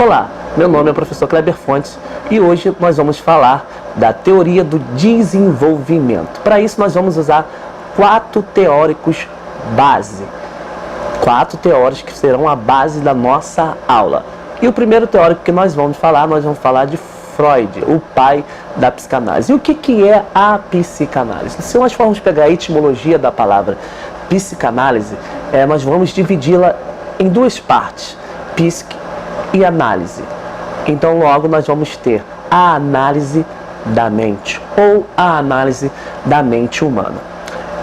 Olá, meu nome é o professor Kleber Fontes e hoje nós vamos falar da teoria do desenvolvimento. Para isso nós vamos usar 4 teóricos base. 4 teóricos que serão a base da nossa aula. E o primeiro teórico que nós vamos falar de Freud, o pai da psicanálise. E o que é a psicanálise? Se nós formos pegar a etimologia da palavra psicanálise, nós vamos dividi-la em 2 partes, psique e análise. Então logo nós vamos ter a análise da mente ou a análise da mente humana.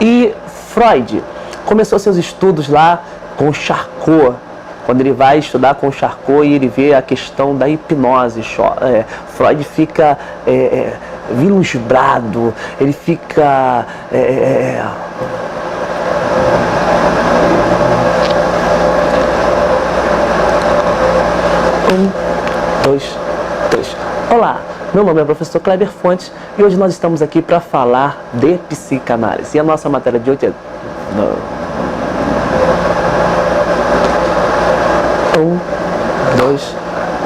E Freud começou seus estudos lá com Charcot, quando ele vai estudar com Charcot e ele vê a questão da hipnose. Freud fica vislumbrado, ele fica 1, 2, 3. Olá, meu nome é o professor Kleber Fontes e hoje nós estamos aqui para falar de psicanálise. E a nossa matéria de hoje é 1, 2,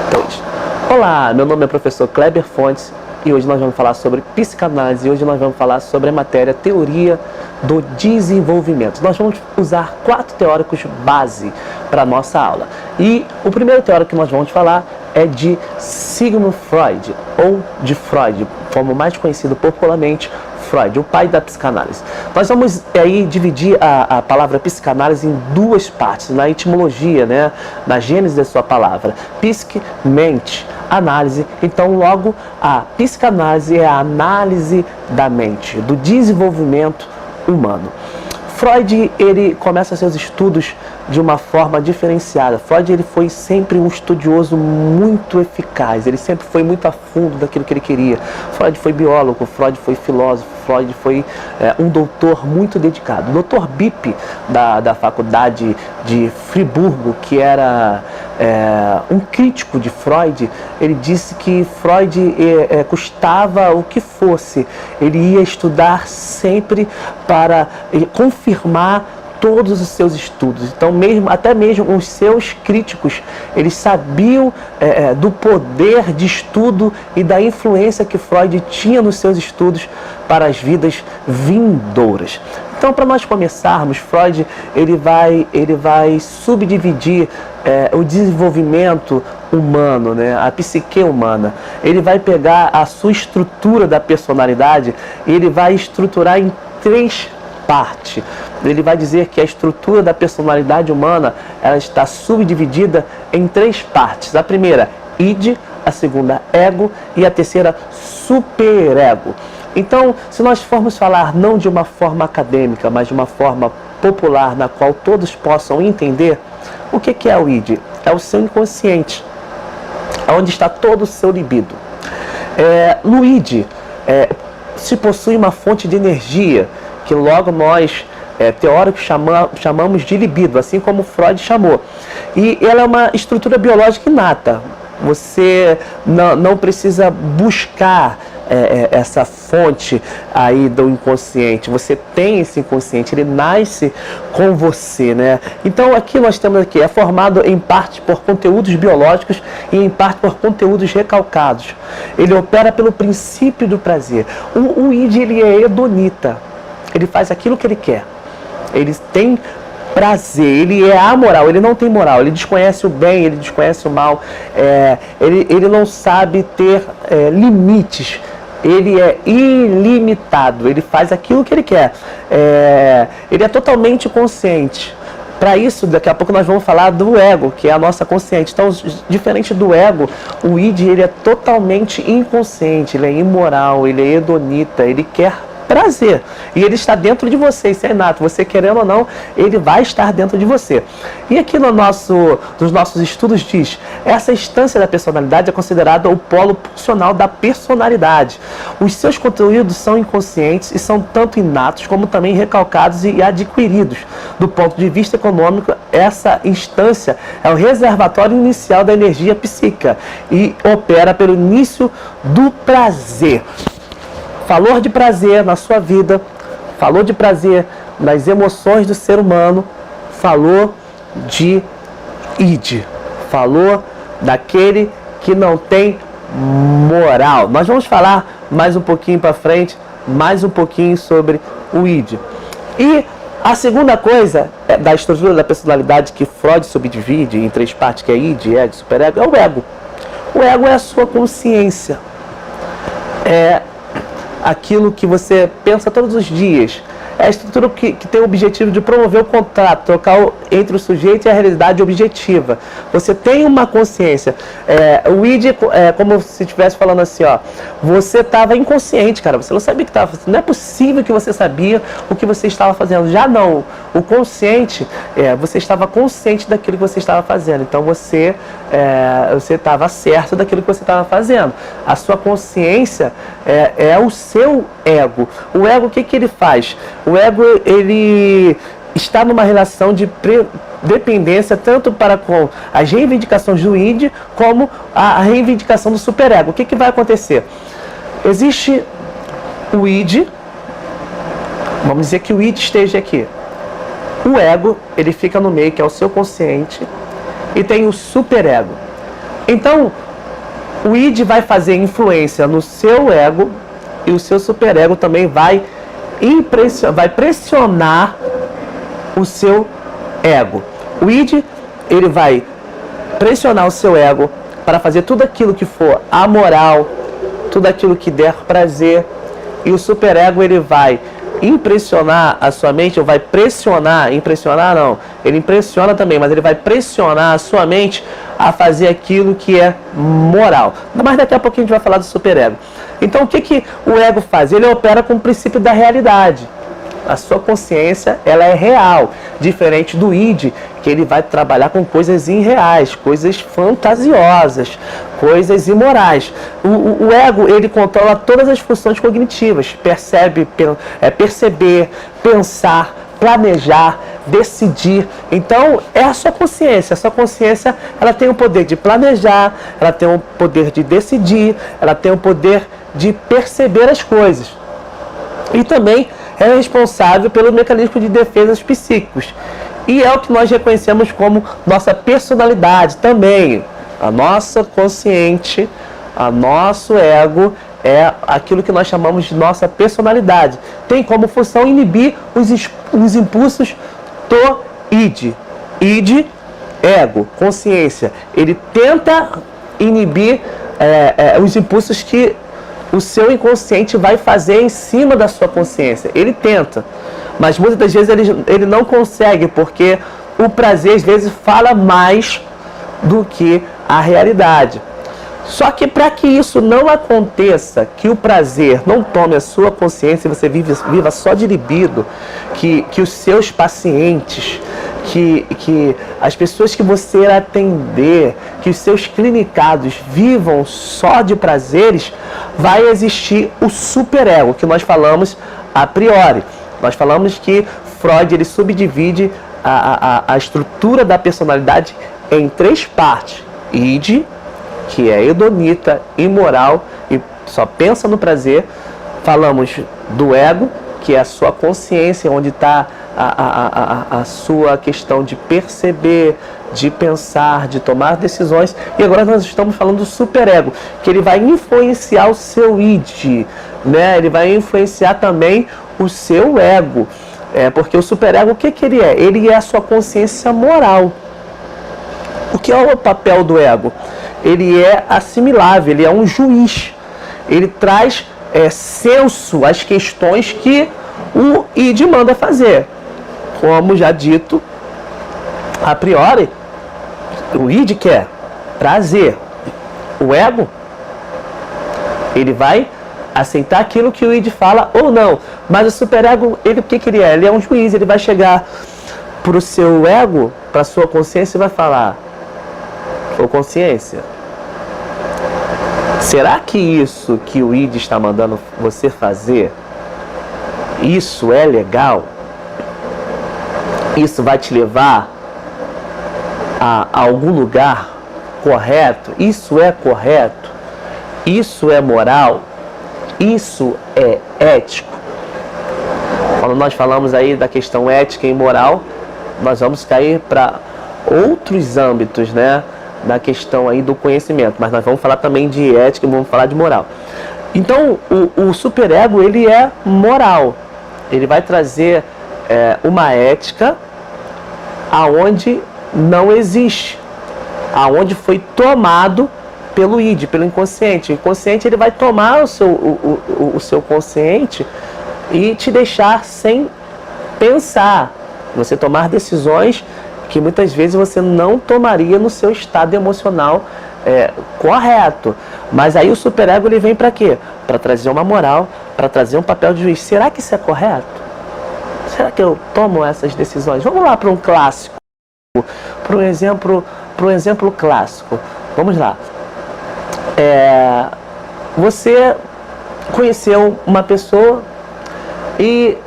3. Olá, meu nome é o professor Kleber Fontes e hoje nós vamos falar sobre psicanálise. E hoje nós vamos falar sobre a matéria teoria do desenvolvimento. Nós vamos usar 4 teóricos base para a nossa aula. E o primeiro teórico que nós vamos falar é de Sigmund Freud, ou de Freud, como mais conhecido popularmente, Freud, o pai da psicanálise. Nós vamos aí dividir a palavra psicanálise em 2 partes, na etimologia, né, na gênese da sua palavra. Psique, mente, análise. Então, logo, a psicanálise é a análise da mente, do desenvolvimento humano. Freud, ele começa seus estudos de uma forma diferenciada. Freud, ele foi sempre um estudioso muito eficaz, ele sempre foi muito a fundo daquilo que ele queria. Freud foi biólogo, Freud foi filósofo, Freud foi um doutor muito dedicado. O Dr. Bip, da faculdade de Friburgo, que era um crítico de Freud, ele disse que Freud custava o que fosse, ele ia estudar sempre para confirmar todos os seus estudos. Então, até mesmo os seus críticos, eles sabiam do poder de estudo e da influência que Freud tinha nos seus estudos para as vidas vindouras. Então, para nós começarmos, Freud ele vai subdividir o desenvolvimento humano, né, a psique humana. Ele vai pegar a sua estrutura da personalidade e ele vai estruturar em 3 partes. Ele vai dizer que a estrutura da personalidade humana ela está subdividida em 3 partes. A primeira, id, a segunda, ego e a terceira, superego. Então, se nós formos falar não de uma forma acadêmica, mas de uma forma popular, na qual todos possam entender, o que é o id? É o seu inconsciente, onde está todo o seu libido. No id, se possui uma fonte de energia, que logo nós, teóricos, chamamos de libido, assim como Freud chamou. E ela é uma estrutura biológica inata. Você não precisa buscar essa fonte aí do inconsciente. Você tem esse inconsciente, ele nasce com você, né? Então aqui nós temos aqui, é formado em parte por conteúdos biológicos e em parte por conteúdos recalcados. Ele opera pelo princípio do prazer. O id, ele é hedonita. Ele faz aquilo que ele quer. Ele tem prazer, ele é amoral, ele não tem moral, ele desconhece o bem, ele desconhece o mal, ele não sabe ter limites, ele é ilimitado, ele faz aquilo que ele quer, ele é totalmente consciente. Para isso, daqui a pouco nós vamos falar do ego, que é a nossa consciente. Então, diferente do ego, o id ele é totalmente inconsciente, ele é imoral, ele é hedonita, ele quer prazer. E ele está dentro de você, isso é inato. Você querendo ou não, ele vai estar dentro de você. E aqui nos nossos estudos diz, essa instância da personalidade é considerada o polo pulsional da personalidade. Os seus conteúdos são inconscientes e são tanto inatos como também recalcados e adquiridos. Do ponto de vista econômico, essa instância é o reservatório inicial da energia psíquica e opera pelo início do prazer. Falou de prazer na sua vida, falou de prazer nas emoções do ser humano, falou de id, falou daquele que não tem moral. Nós vamos falar mais um pouquinho para frente, mais um pouquinho sobre o id. E a segunda coisa da estrutura da personalidade que Freud subdivide em 3 partes, que é id, ego e superego, é o ego. O ego é a sua consciência. É aquilo que você pensa todos os dias. É a estrutura que tem o objetivo de promover o contato, trocar entre o sujeito e a realidade objetiva. Você tem uma consciência. O id é como se estivesse falando assim, ó, você estava inconsciente, cara, você não sabia o que estava fazendo. Não é possível que você sabia o que você estava fazendo. Já não, o consciente, você estava consciente daquilo que você estava fazendo. Então você estava certo daquilo que você estava fazendo. A sua consciência é o seu ego. O ego, o que ele faz? O ego, ele está numa relação de dependência tanto para com as reivindicações do id como a reivindicação do superego. O que vai acontecer? Existe o id, vamos dizer que o id esteja aqui. O ego, ele fica no meio, que é o seu consciente, e tem o superego. Então, o id vai fazer influência no seu ego e o seu superego também vai pressionar o seu ego. O id, ele vai pressionar o seu ego para fazer tudo aquilo que for amoral, tudo aquilo que der prazer, e o superego, ele vai impressionar a sua mente, ou vai pressionar, impressionar não, ele impressiona também, mas ele vai pressionar a sua mente a fazer aquilo que é moral. Mas daqui a pouco a gente vai falar do superego. Então o que o ego faz? Ele opera com o princípio da realidade. A sua consciência, ela é real, diferente do id, que ele vai trabalhar com coisas irreais, coisas fantasiosas, coisas imorais. O ego, ele controla todas as funções cognitivas, perceber, pensar, planejar, decidir. Então, é a sua consciência. A sua consciência, ela tem o poder de planejar, ela tem o poder de decidir, ela tem o poder de perceber as coisas. E também é responsável pelo mecanismo de defesa psíquicos. E é o que nós reconhecemos como nossa personalidade também. A nossa consciente, a nosso ego, é aquilo que nós chamamos de nossa personalidade. Tem como função inibir os impulsos do id. Id, ego, consciência. Ele tenta inibir os impulsos que o seu inconsciente vai fazer em cima da sua consciência. Ele tenta, mas muitas das vezes ele não consegue, porque o prazer às vezes fala mais do que a realidade. Só que para que isso não aconteça, que o prazer não tome a sua consciência e você viva só de libido, que os seus pacientes, que as pessoas que você atender, que os seus clinicados vivam só de prazeres, vai existir o superego, que nós falamos a priori. Nós falamos que Freud, ele subdivide a estrutura da personalidade em 3 partes. Id, que é hedonita, imoral e só pensa no prazer. Falamos do ego, que é a sua consciência, onde está a sua questão de perceber, de pensar, de tomar decisões. E agora nós estamos falando do superego, que ele vai influenciar o seu id, né? Ele vai influenciar também o seu ego. Porque o superego, o que ele é? Ele é a sua consciência moral. O que é o papel do ego? Ele é assimilável, ele é um juiz. Ele traz senso às questões que o id manda fazer. Como já dito, a priori, o id quer prazer. O ego, ele vai aceitar aquilo que o id fala ou não. Mas o superego, ele, o que ele é? Ele é um juiz, ele vai chegar para o seu ego, para a sua consciência e vai falar: ô consciência, será que isso que o id está mandando você fazer, isso é legal? Isso vai te levar a algum lugar correto? Isso é correto? Isso é moral? Isso é ético? Quando nós falamos aí da questão ética e moral, nós vamos cair para outros âmbitos, né? da questão aí do conhecimento, mas nós vamos falar também de ética, vamos falar de moral. Então, o superego, ele é moral. Ele vai trazer uma ética aonde não existe, aonde foi tomado pelo id, pelo inconsciente. O inconsciente, ele vai tomar o seu consciente e te deixar sem pensar. Você tomar decisões que muitas vezes você não tomaria no seu estado emocional correto. Mas aí o superego, ele vem para quê? Para trazer uma moral, para trazer um papel de juiz. Será que isso é correto? Será que eu tomo essas decisões? Vamos lá para um clássico, para um exemplo clássico. Vamos lá. Você conheceu uma pessoa e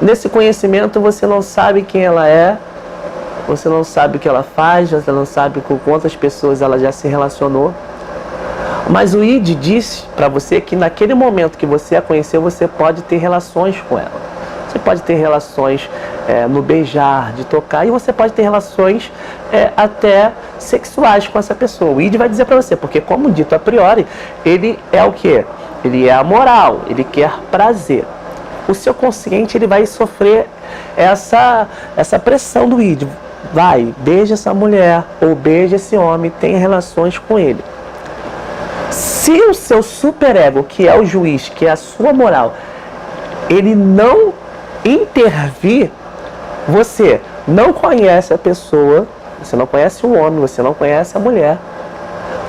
nesse conhecimento você não sabe quem ela é, você não sabe o que ela faz, você não sabe com quantas pessoas ela já se relacionou. Mas o id disse para você que naquele momento que você a conheceu, você pode ter relações com ela. Você pode ter relações no beijar, de tocar, e você pode ter relações até sexuais com essa pessoa. O id vai dizer para você, porque como dito a priori, ele é o quê? Ele é a moral, ele quer prazer. O seu consciente, ele vai sofrer essa pressão do id. Vai, beija essa mulher ou beija esse homem, tem relações com ele. Se o seu superego, que é o juiz, que é a sua moral, ele não intervir, você não conhece a pessoa, você não conhece o homem, você não conhece a mulher.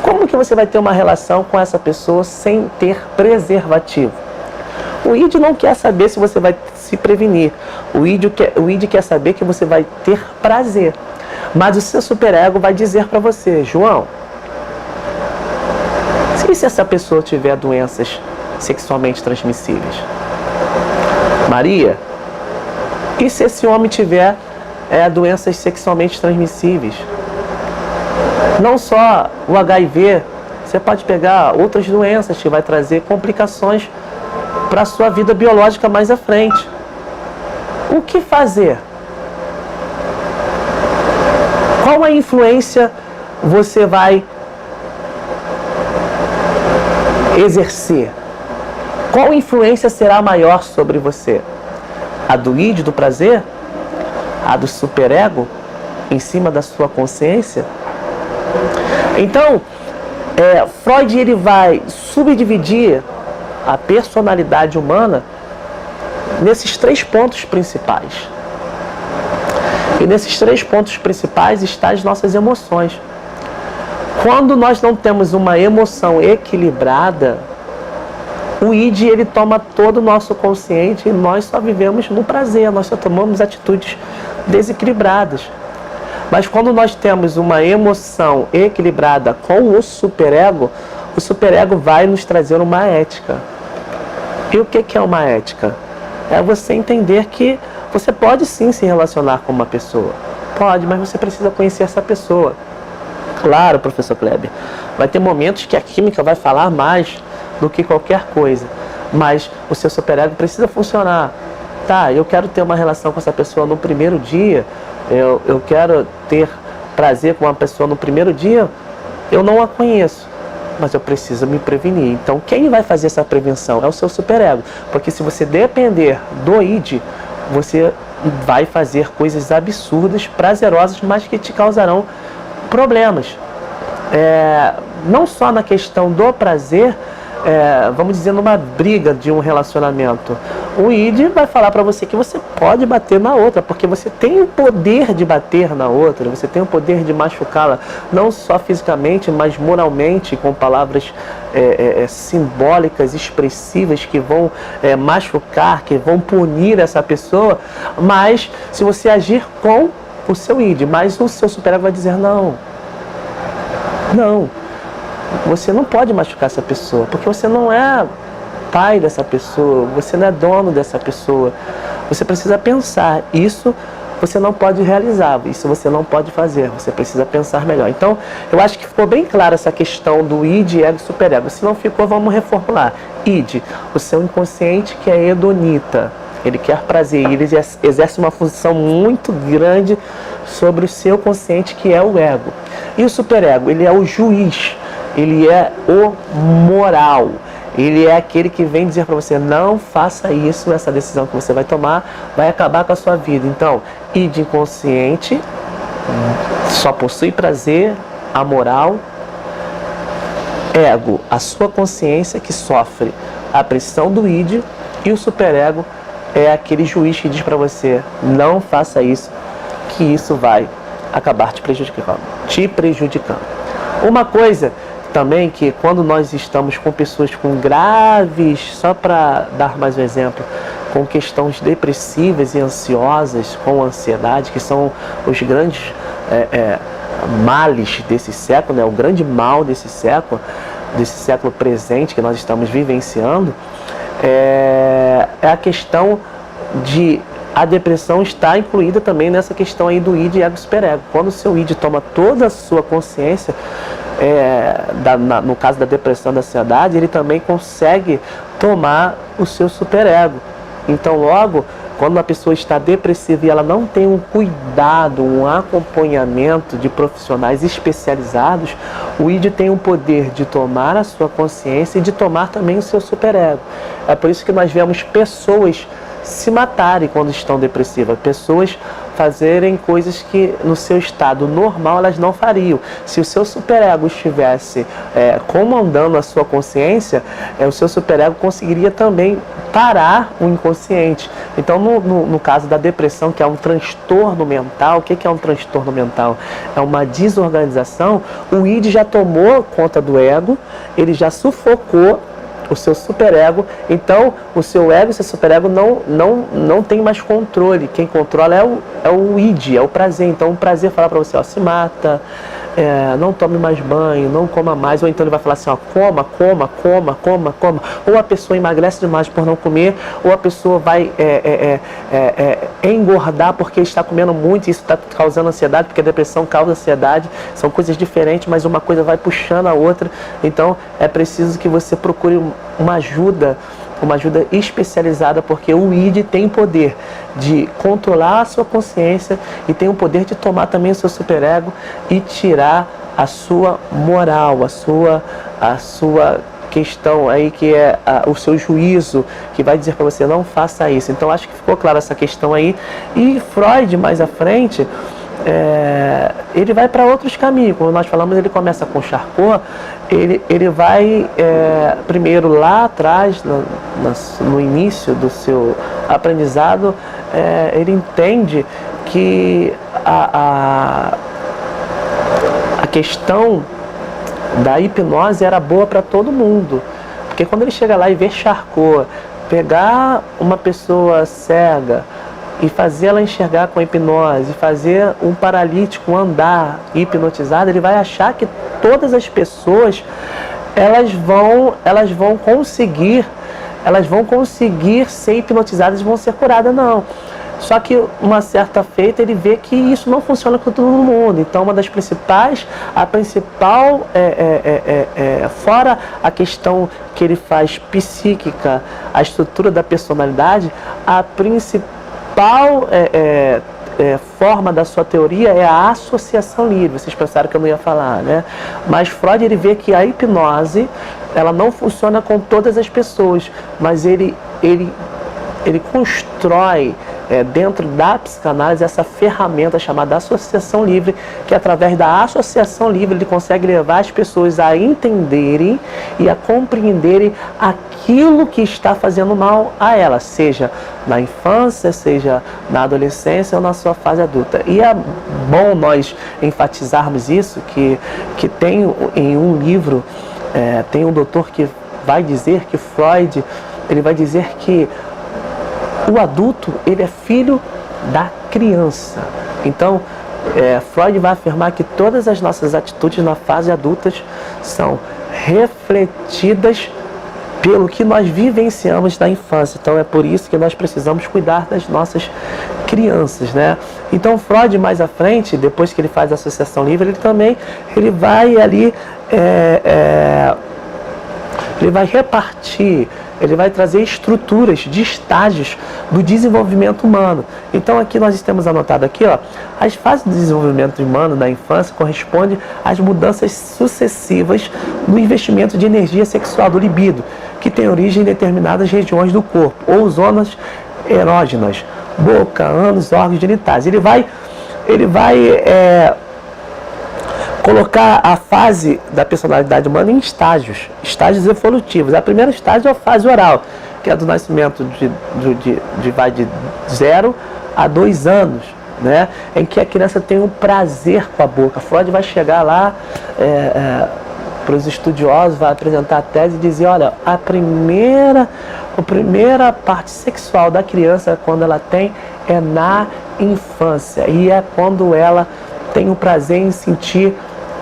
Como que você vai ter uma relação com essa pessoa sem ter preservativo? O id não quer saber se você vai se prevenir. O id quer saber que você vai ter prazer. Mas o seu superego vai dizer para você, João, e se essa pessoa tiver doenças sexualmente transmissíveis? Maria, e se esse homem tiver doenças sexualmente transmissíveis? Não só o HIV, você pode pegar outras doenças que vai trazer complicações para a sua vida biológica mais à frente. O que fazer? Qual a influência você vai exercer? Qual influência será maior sobre você? A do id, do prazer? A do superego? Em cima da sua consciência? Então, Freud, ele vai subdividir a personalidade humana nesses 3 pontos principais. E nesses 3 pontos principais estão as nossas emoções. Quando nós não temos uma emoção equilibrada, o id, ele toma todo o nosso consciente e nós só vivemos no prazer, nós só tomamos atitudes desequilibradas. Mas quando nós temos uma emoção equilibrada com o superego vai nos trazer uma ética. E o que é uma ética? É você entender que você pode sim se relacionar com uma pessoa. Pode, mas você precisa conhecer essa pessoa. Claro, professor Kleber, vai ter momentos que a química vai falar mais do que qualquer coisa, mas o seu superego precisa funcionar. Tá, eu quero ter uma relação com essa pessoa no primeiro dia, eu quero ter prazer com uma pessoa no primeiro dia, eu não a conheço, mas eu preciso me prevenir. Então, quem vai fazer essa prevenção é o seu superego, porque se você depender do id, você vai fazer coisas absurdas, prazerosas, mas que te causarão problemas. Não só na questão do prazer, vamos dizer, numa briga de um relacionamento. O id vai falar para você que você pode bater na outra, porque você tem o poder de bater na outra, você tem o poder de machucá-la, não só fisicamente, mas moralmente, com palavras simbólicas, expressivas, que vão machucar, que vão punir essa pessoa. Mas se você agir com o seu id, mas o seu superego vai dizer não, você não pode machucar essa pessoa, porque você não é pai dessa pessoa, você não é dono dessa pessoa. Você precisa pensar, isso você não pode realizar, isso você não pode fazer, você precisa pensar melhor. Então, eu acho que ficou bem clara essa questão do id, ego e superego. Se não ficou, vamos reformular. Id, o seu inconsciente, que é hedonita, ele quer prazer, e ele exerce uma função muito grande sobre o seu consciente, que é o ego. E o superego, ele é o juiz, ele é o moral. Ele é aquele que vem dizer para você, não faça isso, essa decisão que você vai tomar vai acabar com a sua vida. Então, id inconsciente, só possui prazer, a moral, ego, a sua consciência que sofre a pressão do id, e o superego é aquele juiz que diz para você, não faça isso, que isso vai acabar te prejudicando. Uma coisa também que quando nós estamos com pessoas com graves, só para dar mais um exemplo, com questões depressivas e ansiosas, com ansiedade, que são os grandes males desse século, né? O grande mal desse século presente que nós estamos vivenciando, é a questão de a depressão está incluída também nessa questão aí do id e ego superego. Quando o seu id toma toda a sua consciência, no caso da depressão, da ansiedade, ele também consegue tomar o seu superego. Então, logo, quando uma pessoa está depressiva e ela não tem um cuidado, um acompanhamento de profissionais especializados, o id tem o poder de tomar a sua consciência e de tomar também o seu superego. É por isso que nós vemos pessoas se matarem quando estão depressivas, pessoas fazerem coisas que no seu estado normal elas não fariam. Se o seu superego estivesse comandando a sua consciência, o seu superego conseguiria também parar o inconsciente. Então, no caso da depressão, que é um transtorno mental, o que é um transtorno mental? É uma desorganização. O id já tomou conta do ego, ele já sufocou o seu superego, então o seu ego e o seu superego não tem mais controle. Quem controla é o id, é o prazer. Então o prazer fala para você, ó, se mata, não tome mais banho, não coma mais, ou então ele vai falar assim, ó, coma. Ou a pessoa emagrece demais por não comer, ou a pessoa vai engordar porque está comendo muito, e isso está causando ansiedade, porque a depressão causa ansiedade. São coisas diferentes, mas uma coisa vai puxando a outra. Então é preciso que você procure uma ajuda especializada, porque o id tem poder de controlar a sua consciência e tem o poder de tomar também o seu superego e tirar a sua moral, a sua questão aí, que é o seu juízo, que vai dizer para você, não faça isso. Então acho que ficou clara essa questão aí. E Freud, mais à frente, ele vai para outros caminhos. Como nós falamos, ele começa com Charcot, ele vai primeiro lá atrás, no início do seu aprendizado, ele entende que a questão da hipnose era boa para todo mundo, porque quando ele chega lá e vê Charcot pegar uma pessoa cega e fazer ela enxergar com a hipnose, fazer um paralítico andar hipnotizado, ele vai achar que todas as pessoas elas vão conseguir ser hipnotizadas e vão ser curadas. Não. Só que uma certa feita ele vê que isso não funciona com todo mundo. Então a principal fora a questão que ele faz psíquica, a estrutura da personalidade, a principal forma da sua teoria é a associação livre. Vocês pensaram que eu não ia falar, né? Mas Freud, ele vê que a hipnose, ela não funciona com todas as pessoas, mas ele constrói dentro da psicanálise essa ferramenta chamada associação livre, que através da associação livre ele consegue levar as pessoas a entenderem e a compreenderem aquilo que está fazendo mal a ela, seja na infância, seja na adolescência ou na sua fase adulta. E é bom nós enfatizarmos isso, que tem em um livro, tem um doutor que vai dizer que Freud, ele vai dizer que o adulto, ele é filho da criança. Então, Freud vai afirmar que todas as nossas atitudes na fase adulta são refletidas pelo que nós vivenciamos na infância. Então, é por isso que nós precisamos cuidar das nossas crianças, né? Então, Freud, mais à frente, depois que ele faz a associação livre, ele vai ali, ele vai repartir ele vai trazer estruturas de estágios do desenvolvimento humano. Então aqui nós temos anotado aqui, ó, as fases do desenvolvimento humano da infância correspondem às mudanças sucessivas no investimento de energia sexual do libido, que tem origem em determinadas regiões do corpo, ou zonas erógenas, boca, ânus, órgãos genitais. Ele vai colocar a fase da personalidade humana em estágios evolutivos. A primeira estágio é a fase oral, que é do nascimento vai de 0 a 2 anos, né? Em que a criança tem um prazer com a boca. Freud vai chegar lá para os estudiosos, vai apresentar a tese e dizer, olha, a primeira parte sexual da criança, quando ela tem, é na infância, e é quando ela tem o prazer em sentir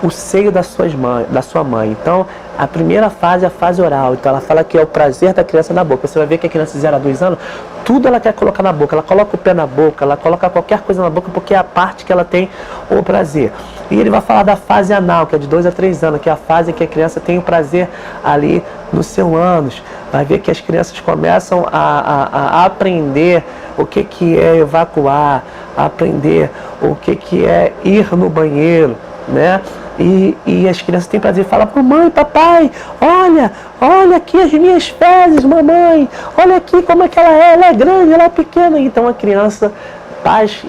o seio da sua mãe. Então, a primeira fase é a fase oral. Então, ela fala que é o prazer da criança na boca. Você vai ver que a criança de 0 a 2 anos, tudo ela quer colocar na boca. Ela coloca o pé na boca, ela coloca qualquer coisa na boca, porque é a parte que ela tem o prazer. E ele vai falar da fase anal, que é de 2 a 3 anos, que é a fase que a criança tem o prazer ali no seu ânus. Vai ver que as crianças começam a aprender o que é evacuar, a aprender o que é ir no banheiro, né? E as crianças têm prazer, falam, mamãe, papai, olha aqui as minhas fezes, mamãe, olha aqui como é que ela é grande, ela é pequena. Então a criança, pais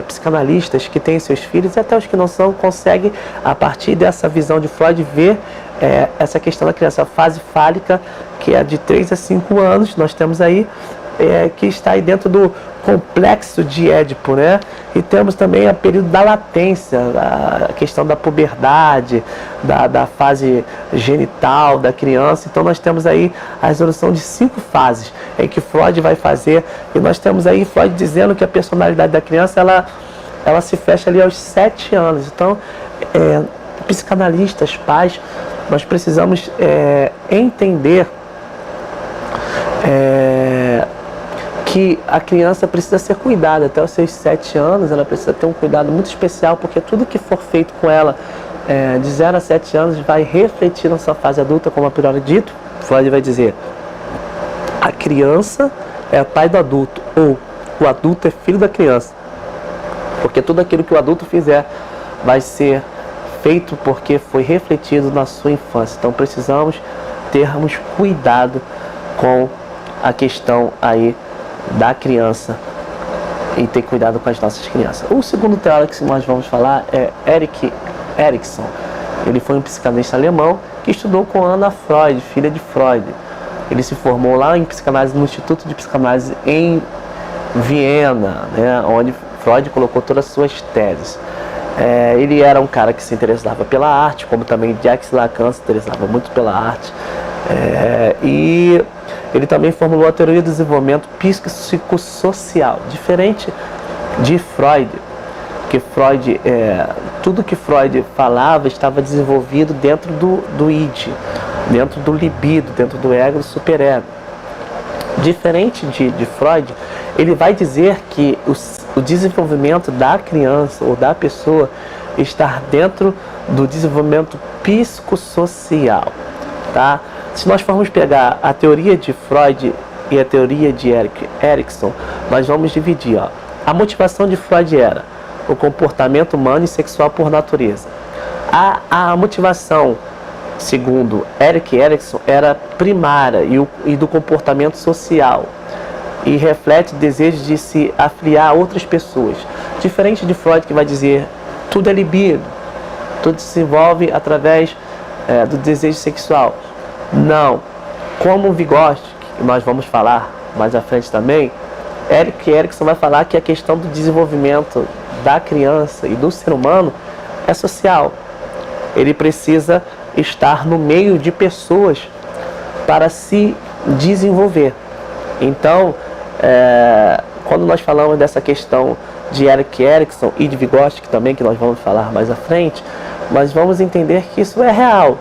psicanalistas que têm seus filhos, e até os que não são, conseguem, a partir dessa visão de Freud, ver essa questão da criança, a fase fálica, que é de 3 a 5 anos, nós temos aí, que está aí dentro do complexo de Édipo, né? E temos também o período da latência, a questão da puberdade, da fase genital da criança. Então nós temos aí a resolução de 5 fases em que Freud vai fazer, e nós temos aí Freud dizendo que a personalidade da criança ela se fecha ali aos 7 anos. Então, psicanalistas, pais, nós precisamos entender que a criança precisa ser cuidada até os seus 7 anos. Ela precisa ter um cuidado muito especial, porque tudo que for feito com ela de 0 a 7 anos vai refletir na sua fase adulta, como a priori dito. Freud vai dizer, a criança é pai do adulto, ou o adulto é filho da criança, porque tudo aquilo que o adulto fizer vai ser feito porque foi refletido na sua infância. Então precisamos termos cuidado com a questão aí da criança e ter cuidado com as nossas crianças. O segundo teórico que nós vamos falar é Erik Erikson. Ele foi um psicanalista alemão que estudou com Anna Freud, filha de Freud. Ele se formou lá em psicanálise no Instituto de Psicanálise em Viena, né, onde Freud colocou todas as suas teses. Ele era um cara que se interessava pela arte, como também Jacques Lacan se interessava muito pela arte. E ele também formulou a teoria do desenvolvimento psicossocial, diferente de Freud, que Freud, tudo que Freud falava estava desenvolvido dentro do id, dentro do libido, dentro do ego, do superego. Diferente de Freud, ele vai dizer que o desenvolvimento da criança ou da pessoa está dentro do desenvolvimento psicossocial, tá? Se nós formos pegar a teoria de Freud e a teoria de Erik Erikson, nós vamos dividir. A motivação de Freud era o comportamento humano e sexual por natureza. A motivação, segundo Erik Erikson, era primária e do comportamento social, e reflete o desejo de se afiliar a outras pessoas. Diferente de Freud, que vai dizer tudo é libido, tudo se desenvolve através do desejo sexual. Não, como o Vygotsky, que nós vamos falar mais à frente também, Erik Erikson vai falar que a questão do desenvolvimento da criança e do ser humano é social. Ele precisa estar no meio de pessoas para se desenvolver. Então, quando nós falamos dessa questão de Erik Erikson e de Vygotsky também, que nós vamos falar mais à frente, nós vamos entender que isso é real.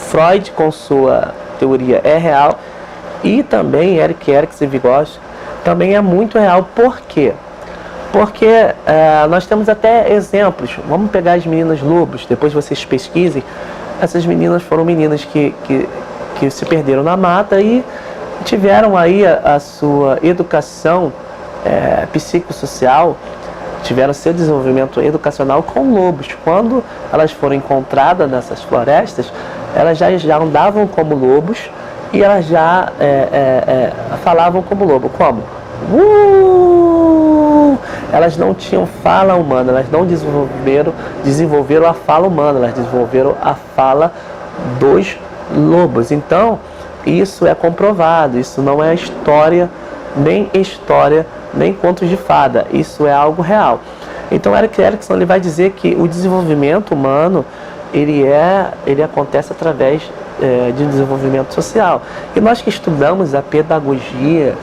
Freud, com sua teoria, é real, e também Erik Erikson e Vygotsky também é muito real. Por quê? Porque nós temos até exemplos. Vamos pegar as meninas lobos, depois vocês pesquisem. Essas meninas foram meninas que que se perderam na mata e tiveram aí a sua educação psicossocial, tiveram seu desenvolvimento educacional com lobos. Quando elas foram encontradas nessas florestas, elas já andavam como lobos e elas já falavam como lobo. Como? Elas não tinham fala humana, elas não desenvolveram a fala humana, elas desenvolveram a fala dos lobos. Então, isso é comprovado, isso não é história, nem contos de fada, isso é algo real. Então, Erik Erikson ele vai dizer que o desenvolvimento humano, ele acontece através de desenvolvimento social. E nós que estudamos a pedagogia,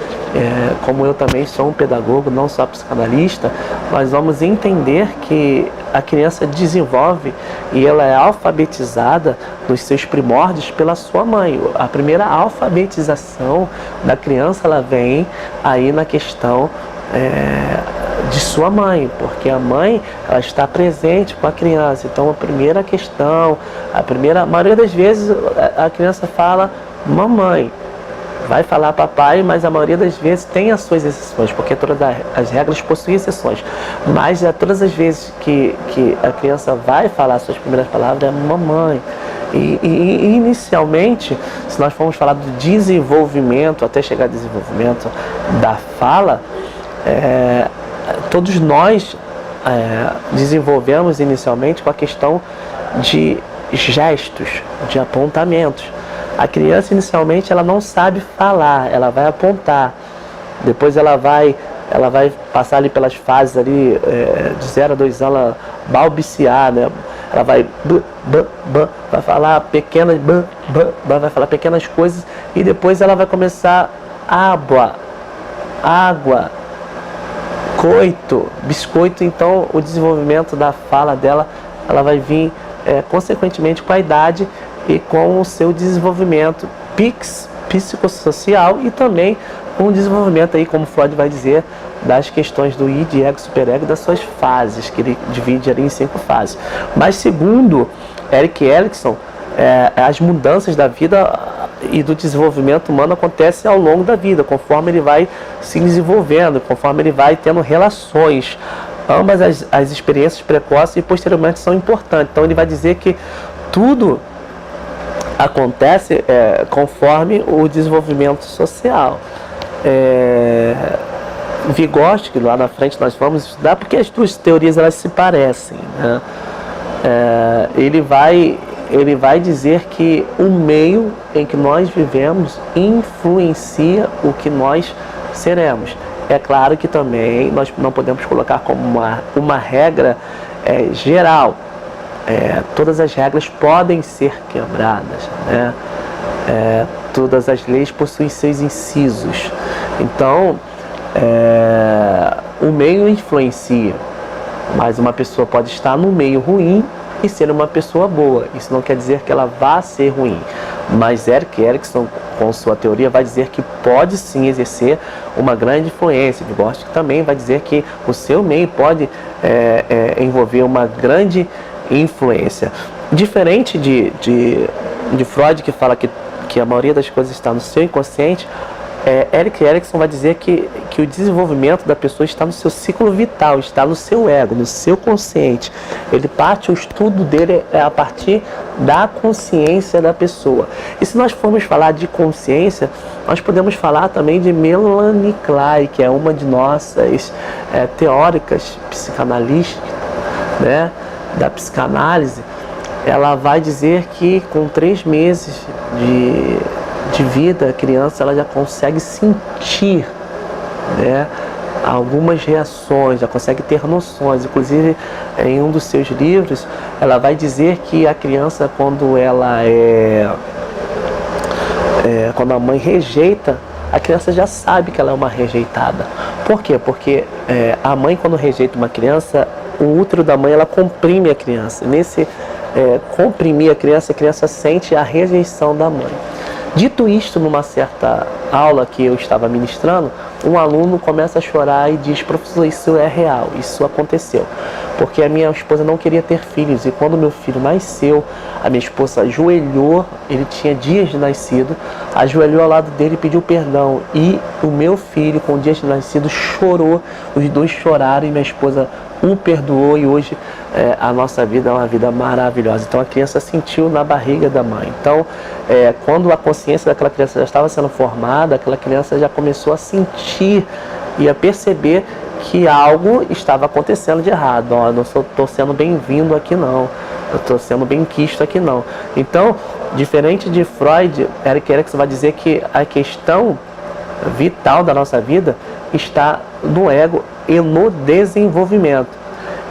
como eu também sou um pedagogo, não só psicanalista, nós vamos entender que a criança desenvolve e ela é alfabetizada nos seus primórdios pela sua mãe. A primeira alfabetização da criança, ela vem aí na questão de sua mãe, porque a mãe, ela está presente com a criança. Então a primeira questão, a maioria das vezes a criança fala mamãe, vai falar papai, mas a maioria das vezes tem as suas exceções, porque todas as regras possuem exceções, mas todas as vezes que a criança vai falar as suas primeiras palavras é mamãe. E inicialmente, se nós formos falar do desenvolvimento, até chegar ao desenvolvimento da fala, todos nós desenvolvemos inicialmente com a questão de gestos, de apontamentos. A criança inicialmente ela não sabe falar, ela vai apontar. Depois ela vai passar ali pelas fases ali, de 0 a 2 anos, ela balbuciar, né? Ela vai vai falar pequenas vai falar pequenas coisas e depois ela vai começar água, coito, biscoito. Então o desenvolvimento da fala dela, ela vai vir consequentemente com a idade e com o seu desenvolvimento psicossocial e também com o desenvolvimento aí, como Freud vai dizer, das questões do id, ego, superego e das suas fases, que ele divide ali em 5 fases. Mas segundo Erik Erikson, as mudanças da vida e do desenvolvimento humano acontecem ao longo da vida, conforme ele vai se desenvolvendo, conforme ele vai tendo relações. Ambas as experiências precoces e posteriormente são importantes. Então ele vai dizer que tudo acontece conforme o desenvolvimento social. Vygotsky, lá na frente nós vamos estudar, porque as duas teorias elas se parecem, né? Ele vai dizer que o meio em que nós vivemos influencia o que nós seremos. É claro que também nós não podemos colocar como uma regra geral. Todas as regras podem ser quebradas, né? Todas as leis possuem seus incisos. Então, o meio influencia, mas uma pessoa pode estar no meio ruim e ser uma pessoa boa. Isso não quer dizer que ela vá ser ruim. Mas Erik Erikson, com sua teoria, vai dizer que pode sim exercer uma grande influência. Vygotsky também vai dizer que o seu meio pode envolver uma grande influência. Diferente de Freud, que fala que a maioria das coisas está no seu inconsciente, Erik Erikson vai dizer que o desenvolvimento da pessoa está no seu ciclo vital, está no seu ego, no seu consciente. O estudo dele é a partir da consciência da pessoa. E se nós formos falar de consciência, nós podemos falar também de Melanie Klein, que é uma de nossas teóricas psicanalistas, né, da psicanálise. Ela vai dizer que com 3 meses de vida, a criança ela já consegue sentir, né, algumas reações, já consegue ter noções. Inclusive, em um dos seus livros, ela vai dizer que a criança, quando quando a mãe rejeita, a criança já sabe que ela é uma rejeitada. Por quê? Porque a mãe, quando rejeita uma criança, o útero da mãe ela comprime a criança. Nesse comprimir a criança sente a rejeição da mãe. Dito isto, numa certa aula que eu estava ministrando, um aluno começa a chorar e diz: professor, isso é real, isso aconteceu. Porque a minha esposa não queria ter filhos, e quando meu filho nasceu, a minha esposa ajoelhou, ele tinha dias de nascido, ajoelhou ao lado dele e pediu perdão. E o meu filho, com dias de nascido, chorou, os dois choraram e minha esposa o perdoou, e hoje a nossa vida é uma vida maravilhosa. Então a criança sentiu na barriga da mãe. Então, quando a consciência daquela criança já estava sendo formada, aquela criança já começou a sentir e a perceber que algo estava acontecendo de errado. Ó, eu não estou sendo bem-vindo aqui não, eu estou sendo bem-quisto aqui não. Então, diferente de Freud, Erik Erikson vai dizer que a questão vital da nossa vida está no ego e no desenvolvimento.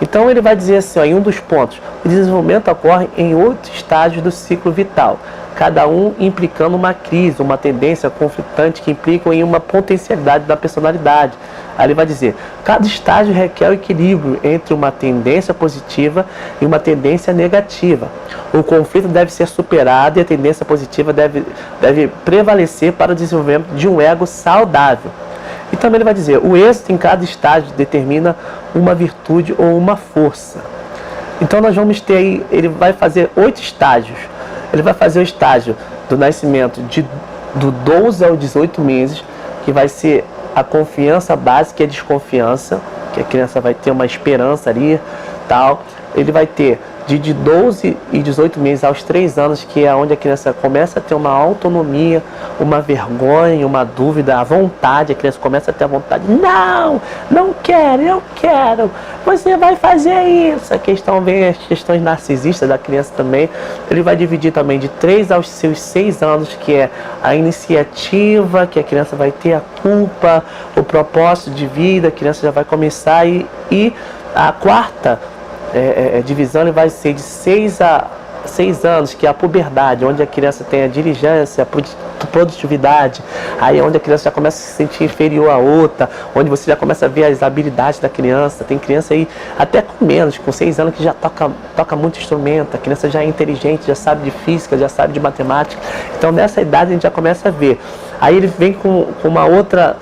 Então ele vai dizer assim, ó, em um dos pontos: o desenvolvimento ocorre em 8 estágios do ciclo vital, cada um implicando uma crise, uma tendência conflitante que implicam em uma potencialidade da personalidade. Aí ele vai dizer: cada estágio requer o equilíbrio entre uma tendência positiva e uma tendência negativa. O conflito deve ser superado e a tendência positiva deve prevalecer para o desenvolvimento de um ego saudável. E também ele vai dizer: o êxito em cada estágio determina uma virtude ou uma força. Então nós vamos ter aí, ele vai fazer 8 estágios. Ele vai fazer o estágio do nascimento do 12 ao 18 meses, que vai ser a confiança básica e a desconfiança, que a criança vai ter uma esperança ali, tal. Ele vai ter de 12 e 18 meses aos 3 anos, que é onde a criança começa a ter uma autonomia, uma vergonha, uma dúvida, a vontade, a criança começa a ter a vontade: não quero, eu quero, você vai fazer isso. A questão vem as questões narcisistas da criança também. Ele vai dividir também de 3 aos seus 6 anos, que é a iniciativa, que a criança vai ter a culpa, o propósito de vida, a criança já vai começar, e a quarta divisão ele vai ser de 6 anos, que é a puberdade, onde a criança tem a diligência, a produtividade. Aí é onde a criança já começa a se sentir inferior a outra, onde você já começa a ver as habilidades da criança. Tem criança aí até com menos, com 6 anos, que já toca muito instrumento. A criança já é inteligente, já sabe de física, já sabe de matemática. Então nessa idade a gente já começa a ver. Aí ele vem com uma outra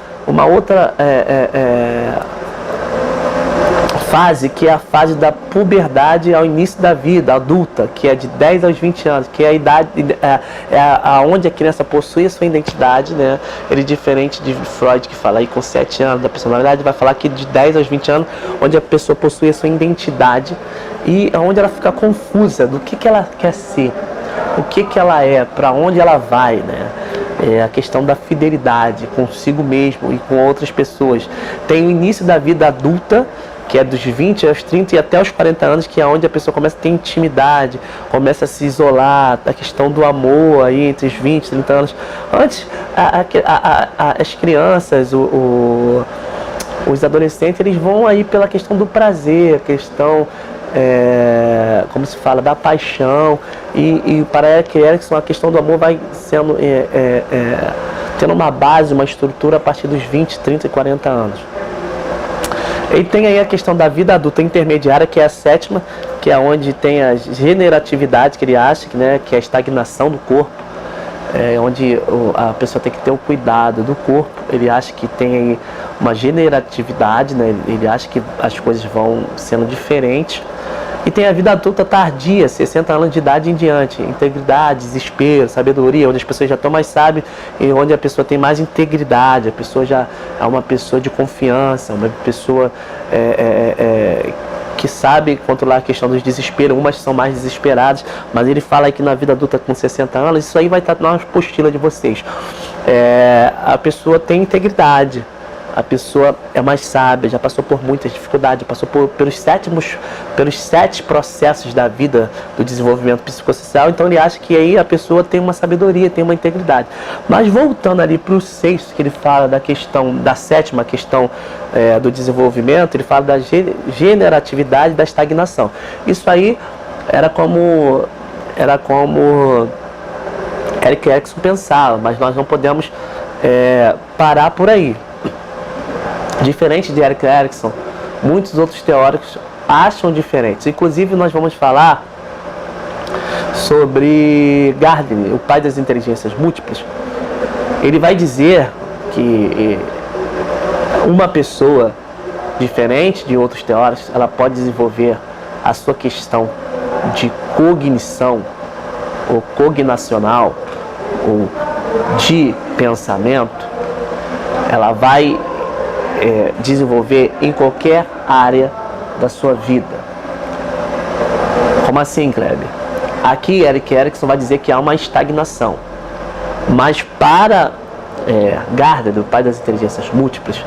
fase, que é a fase da puberdade ao início da vida adulta, que é de 10 aos 20 anos, que é a idade, onde a criança possui a sua identidade, né? Ele, diferente de Freud, que fala aí com 7 anos da personalidade, vai falar que de 10 aos 20 anos, onde a pessoa possui a sua identidade e onde ela fica confusa do que ela quer ser, o que ela é, para onde ela vai, né? A questão da fidelidade consigo mesmo e com outras pessoas. Tem o início da vida adulta, que é dos 20 aos 30 e até os 40 anos, que é onde a pessoa começa a ter intimidade, começa a se isolar, a questão do amor aí entre os 20 e 30 anos. Antes, as crianças, os adolescentes, eles vão aí pela questão do prazer, a questão, como se fala, da paixão, e para Erik Erikson a questão do amor vai sendo, tendo uma base, uma estrutura a partir dos 20, 30 e 40 anos. Ele tem aí a questão da vida adulta intermediária, que é a 7ª, que é onde tem a generatividade, que ele acha, que é a estagnação do corpo, onde a pessoa tem que ter o cuidado do corpo. Ele acha que tem aí uma generatividade, né? Ele acha que as coisas vão sendo diferentes. E tem a vida adulta tardia, 60 anos de idade em diante. Integridade, desespero, sabedoria, onde as pessoas já estão mais sábias e onde a pessoa tem mais integridade, a pessoa já é uma pessoa de confiança, uma pessoa que sabe controlar a questão dos desesperos. Umas são mais desesperadas, mas ele fala aí que na vida adulta com 60 anos, isso aí vai estar na apostila de vocês. A pessoa tem integridade. A pessoa é mais sábia, já passou por muitas dificuldades, passou pelos 7 processos da vida do desenvolvimento psicossocial. Então ele acha que aí a pessoa tem uma sabedoria, tem uma integridade. Mas voltando ali para o 6º, que ele fala da questão, da 7ª questão do desenvolvimento, ele fala da generatividade e da estagnação. Isso aí era como Erik Erikson pensava, mas nós não podemos parar por aí. Diferente de Erik Erikson, muitos outros teóricos acham diferentes. Inclusive nós vamos falar sobre Gardner, o pai das inteligências múltiplas, ele vai dizer que uma pessoa diferente de outros teóricos, ela pode desenvolver a sua questão de cognição ou cognacional ou de pensamento, ela vai desenvolver em qualquer área da sua vida. Como assim, Kleber? Aqui, Erik Erikson vai dizer que há uma estagnação. Mas para Gardner, o pai das inteligências múltiplas,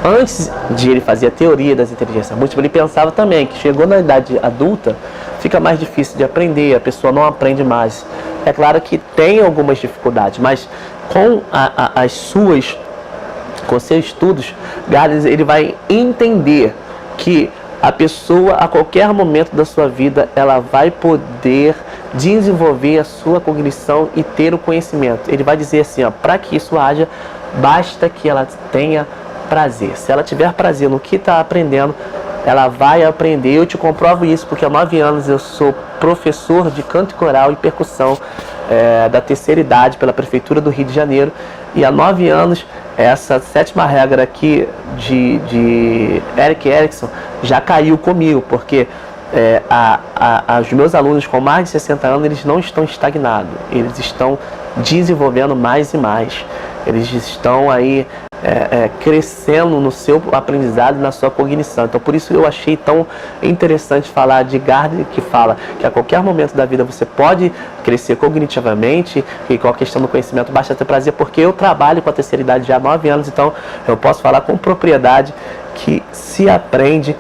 antes de ele fazer a teoria das inteligências múltiplas, ele pensava também que chegou na idade adulta, fica mais difícil de aprender, a pessoa não aprende mais. É claro que tem algumas dificuldades, mas com com seus estudos, Gardner ele vai entender que a pessoa, a qualquer momento da sua vida, ela vai poder desenvolver a sua cognição e ter o conhecimento. Ele vai dizer assim, para que isso haja, basta que ela tenha prazer. Se ela tiver prazer no que está aprendendo, ela vai aprender. Eu te comprovo isso, porque há 9 anos eu sou professor de canto coral e percussão da terceira idade pela Prefeitura do Rio de Janeiro. E há 9 anos, essa 7ª regra aqui de Erik Erikson já caiu comigo, porque os meus alunos com mais de 60 anos, eles não estão estagnados, eles estão desenvolvendo mais e mais, eles estão aí crescendo no seu aprendizado e na sua cognição. Então por isso eu achei tão interessante falar de Gardner, que fala que a qualquer momento da vida você pode crescer cognitivamente, e com a questão do conhecimento basta ter prazer, porque eu trabalho com a terceira idade já há 9 anos, então eu posso falar com propriedade que se aprende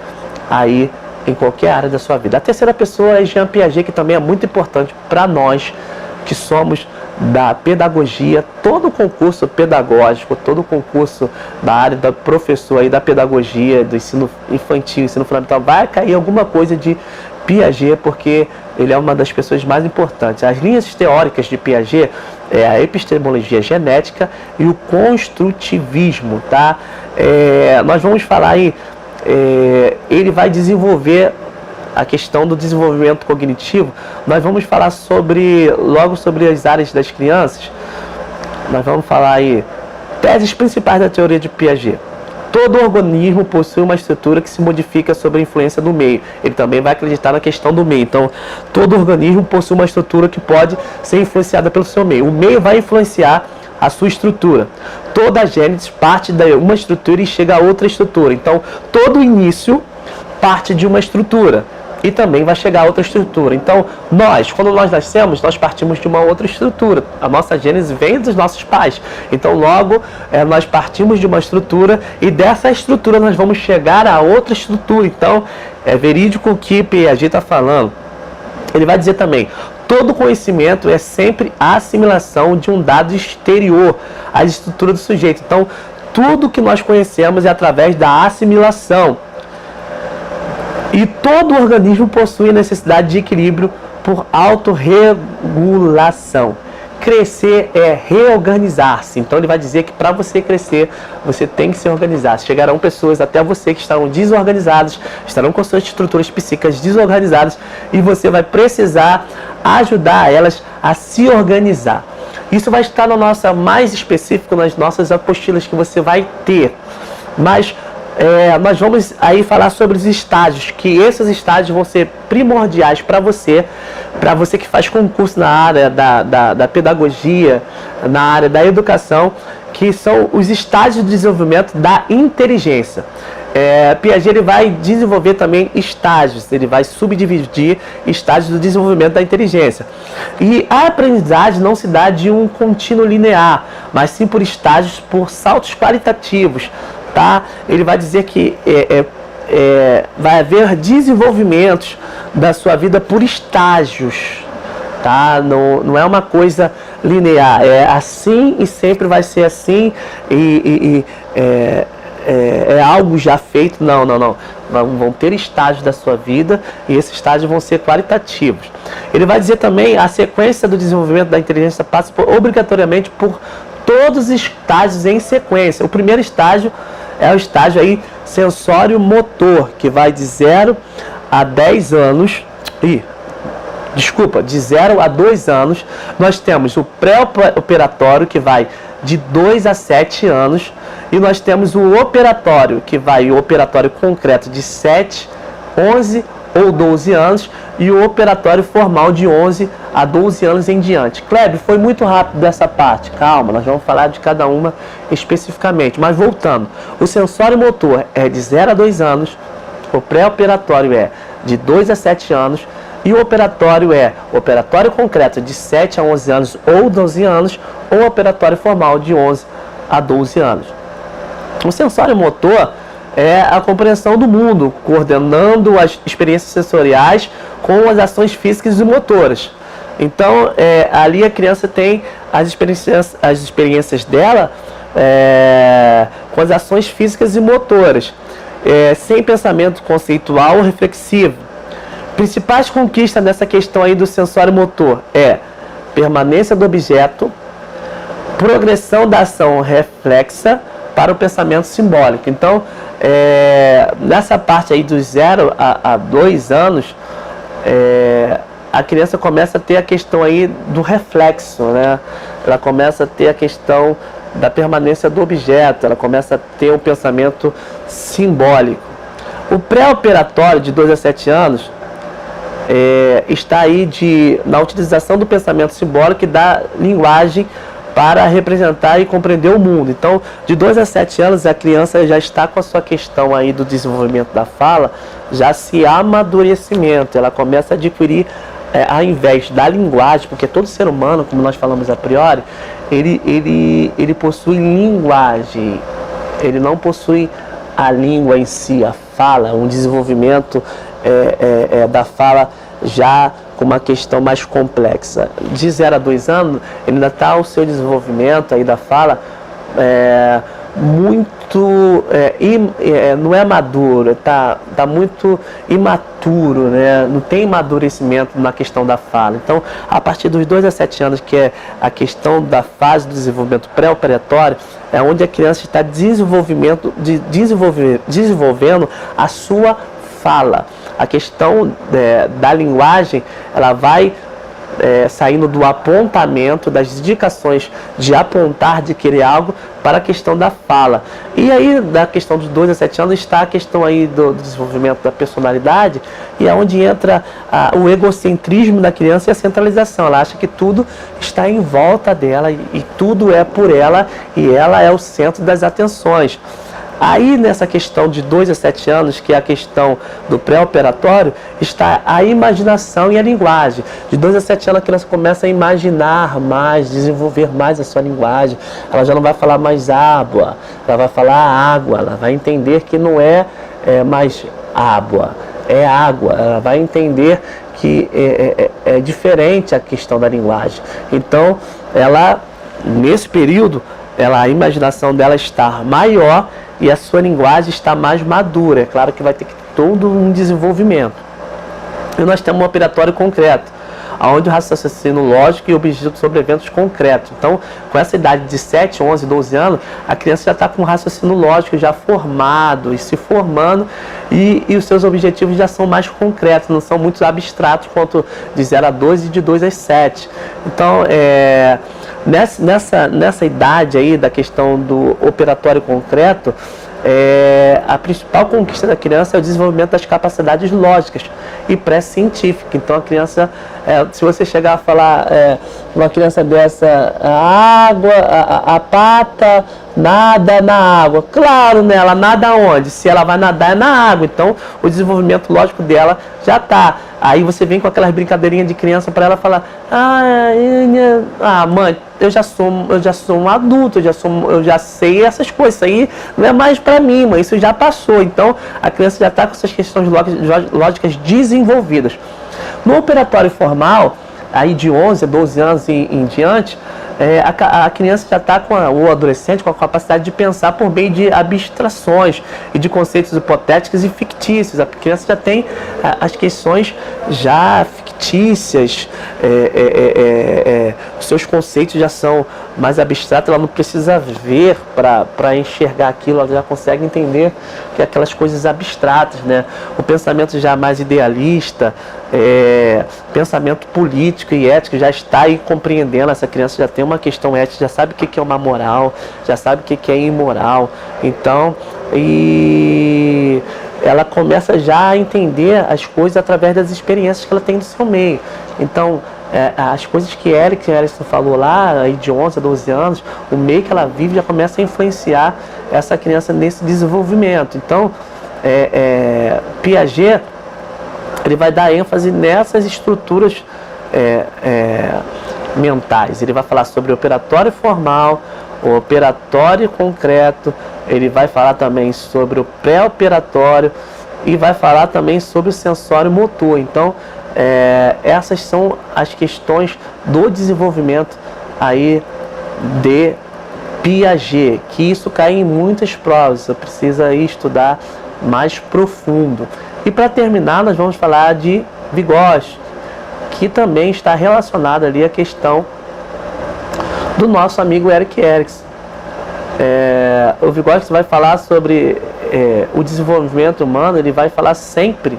aí em qualquer área da sua vida. A terceira pessoa é Jean Piaget, que também é muito importante para nós que somos da pedagogia. Todo concurso pedagógico, todo concurso da área da professor aí, da pedagogia, do ensino infantil, ensino fundamental, vai cair alguma coisa de Piaget, porque ele é uma das pessoas mais importantes. As linhas teóricas de Piaget é a epistemologia genética e o construtivismo, tá? Nós vamos falar aí, ele vai desenvolver a questão do desenvolvimento cognitivo. Nós vamos falar logo sobre as áreas das crianças. Nós vamos falar aí teses principais da teoria de Piaget. Todo organismo possui uma estrutura que se modifica sob a influência do meio. Ele também vai acreditar na questão do meio. Então, todo organismo possui uma estrutura que pode ser influenciada pelo seu meio. O meio vai influenciar a sua estrutura. Toda a gênese parte de uma estrutura e chega a outra estrutura. Então, todo início parte de uma estrutura e também vai chegar a outra estrutura. Então, quando nós nascemos, nós partimos de uma outra estrutura. A nossa gênese vem dos nossos pais. Então, logo, nós partimos de uma estrutura e dessa estrutura nós vamos chegar a outra estrutura. Então, é verídico o que Piaget está falando. Ele vai dizer também, todo conhecimento é sempre a assimilação de um dado exterior à estrutura do sujeito. Então, tudo que nós conhecemos é através da assimilação. E todo organismo possui necessidade de equilíbrio por autorregulação. Crescer é reorganizar-se. Então ele vai dizer que para você crescer, você tem que se organizar. Chegarão pessoas até você que estarão desorganizadas, estarão com suas estruturas psíquicas desorganizadas, e você vai precisar ajudar elas a se organizar. Isso vai estar mais específico nas nossas apostilas que você vai ter. Mas nós vamos aí falar sobre os estágios, que esses estágios vão ser primordiais para você que faz concurso na área da pedagogia, na área da educação, que são os estágios de desenvolvimento da inteligência. Piaget ele vai desenvolver também estágios, ele vai subdividir estágios do desenvolvimento da inteligência. E a aprendizagem não se dá de um contínuo linear, mas sim por estágios, por saltos qualitativos. Tá? Ele vai dizer que vai haver desenvolvimentos da sua vida por estágios, tá? Não é uma coisa linear, é assim e sempre vai ser assim, é algo já feito. Não. Vão ter estágios da sua vida e esses estágios vão ser qualitativos. Ele vai dizer também a sequência do desenvolvimento da inteligência passa obrigatoriamente por todos os estágios em sequência. O primeiro estágio é o estágio aí sensório-motor, que vai de 0 a 10 anos. Desculpa, de 0 a 2 anos, nós temos o pré-operatório, que vai de 2 a 7 anos, e nós temos o operatório, que vai o operatório concreto de 7, 11 ou 12 anos, e o operatório formal de 11 a 12 anos em diante. Kleber, foi muito rápido dessa parte. Calma, nós vamos falar de cada uma especificamente. Mas voltando, o sensório motor é de 0 a 2 anos, o pré-operatório é de 2 a 7 anos, e o operatório é operatório concreto de 7 a 11 anos ou 12 anos, ou operatório formal de 11 a 12 anos. O sensório motor é a compreensão do mundo, coordenando as experiências sensoriais com as ações físicas e motoras. Então, ali a criança tem as experiências dela com as ações físicas e motoras, sem pensamento conceitual ou reflexivo. Principais conquistas nessa questão aí do sensório motor é permanência do objeto, progressão da ação reflexa para o pensamento simbólico. Então, nessa parte aí dos 0 a 2 anos, a criança começa a ter a questão aí do reflexo, né? Ela começa a ter a questão da permanência do objeto, ela começa a ter um pensamento simbólico. O pré-operatório de 2 a 7 anos está aí na utilização do pensamento simbólico e da linguagem para representar e compreender o mundo. Então, de 2 a 7 anos, a criança já está com a sua questão aí do desenvolvimento da fala, já se amadurecimento, ela começa a adquirir, ao invés da linguagem, porque todo ser humano, como nós falamos a priori, ele possui linguagem, ele não possui a língua em si, a fala, um desenvolvimento da fala já com uma questão mais complexa. De 0 a 2 anos, ele ainda está o seu desenvolvimento aí da fala muito, não é maduro, tá muito imaturo, né? Não tem amadurecimento na questão da fala. Então, a partir dos 2 a 7 anos, que é a questão da fase do desenvolvimento pré-operatório, é onde a criança está desenvolvendo a sua fala. A questão da linguagem, ela vai saindo do apontamento, das indicações de apontar, de querer algo, para a questão da fala. E aí, da questão dos 2 a 7 anos, está a questão aí do desenvolvimento da personalidade, e é onde entra o egocentrismo da criança e a centralização. Ela acha que tudo está em volta dela e tudo é por ela, e ela é o centro das atenções. Aí, nessa questão de 2 a 7 anos, que é a questão do pré-operatório, está a imaginação e a linguagem. De 2 a 7 anos, a criança começa a imaginar mais, desenvolver mais a sua linguagem. Ela já não vai falar mais água, ela vai falar água, ela vai entender que não é mais água, é água. Ela vai entender que é diferente a questão da linguagem. Então, ela, nesse período, a imaginação dela está maior e a sua linguagem está mais madura. É claro que vai ter todo um desenvolvimento. E nós temos um operatório concreto, onde o raciocínio lógico e objetivo sobre eventos concretos. Então, com essa idade de 7, 11, 12 anos, a criança já está com um raciocínio lógico já formado e se formando, e os seus objetivos já são mais concretos, não são muito abstratos quanto de 0 a 2 e de 2 a 7. Então, nessa idade aí da questão do operatório concreto, a principal conquista da criança é o desenvolvimento das capacidades lógicas e pré-científicas. Então, a criança, se você chegar a falar uma criança dessa, a água, a pata nada na água, claro, né? Ela nada onde? Se ela vai nadar, é na água. Então, o desenvolvimento lógico dela já está. Aí você vem com aquelas brincadeirinhas de criança para ela falar: mãe, eu já sou um adulto, eu já sei essas coisas, isso aí não é mais para mim, mãe, isso já passou. Então, a criança já está com essas questões lógicas desenvolvidas. No operatório formal, aí de 11 a 12 anos em diante, a criança já está o adolescente com a capacidade de pensar por meio de abstrações e de conceitos hipotéticos e fictícios. A criança já tem as questões já fictícias fictícias, os seus conceitos já são mais abstratos, ela não precisa ver para enxergar aquilo, ela já consegue entender que aquelas coisas abstratas, né? O pensamento já mais idealista, pensamento político e ético já está aí compreendendo, essa criança já tem uma questão ética, já sabe o que é uma moral, já sabe o que é imoral, então, ela começa já a entender as coisas através das experiências que ela tem do seu meio. Então, as coisas que Erikson falou lá, aí de 11 a 12 anos, o meio que ela vive já começa a influenciar essa criança nesse desenvolvimento. Então, Piaget, ele vai dar ênfase nessas estruturas mentais. Ele vai falar sobre o operatório formal, o operatório concreto, ele vai falar também sobre o pré-operatório e vai falar também sobre o sensório motor. Então, essas são as questões do desenvolvimento aí de Piaget, que isso cai em muitas provas, você precisa ir estudar mais profundo. E para terminar, nós vamos falar de Vygotsky, que também está relacionado ali à questão do nosso amigo Erik Erikson. O Vygotsky vai falar sobre o desenvolvimento humano, ele vai falar sempre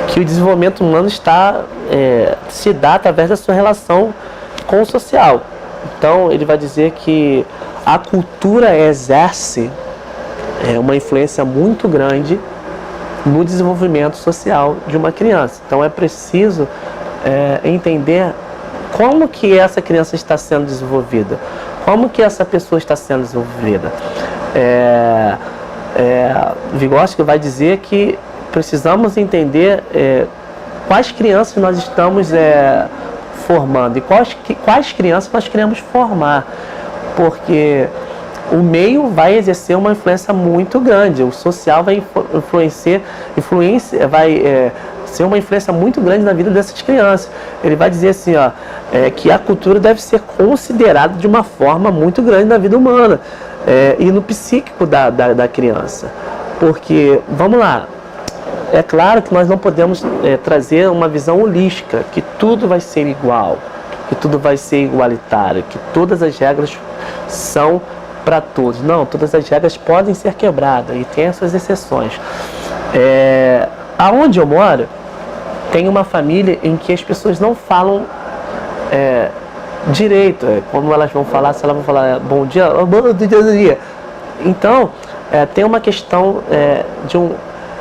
que o desenvolvimento humano se dá através da sua relação com o social. Então, ele vai dizer que a cultura exerce uma influência muito grande no desenvolvimento social de uma criança. Então, é preciso entender como que essa criança está sendo desenvolvida, como que essa pessoa está sendo desenvolvida. Vygotsky vai dizer que precisamos entender quais crianças nós estamos formando e quais crianças nós queremos formar, porque o meio vai exercer uma influência muito grande, o social vai ser uma influência muito grande na vida dessas crianças. Ele vai dizer assim, que a cultura deve ser considerada de uma forma muito grande na vida humana e no psíquico da criança. Porque, vamos lá, é claro que nós não podemos trazer uma visão holística, que tudo vai ser igual, que tudo vai ser igualitário, que todas as regras são para todos. Não, todas as regras podem ser quebradas e tem as suas exceções. Aonde eu moro, tem uma família em que as pessoas não falam direito. Como elas vão falar, se elas vão falar bom dia, bom dia. Então, tem uma questão de um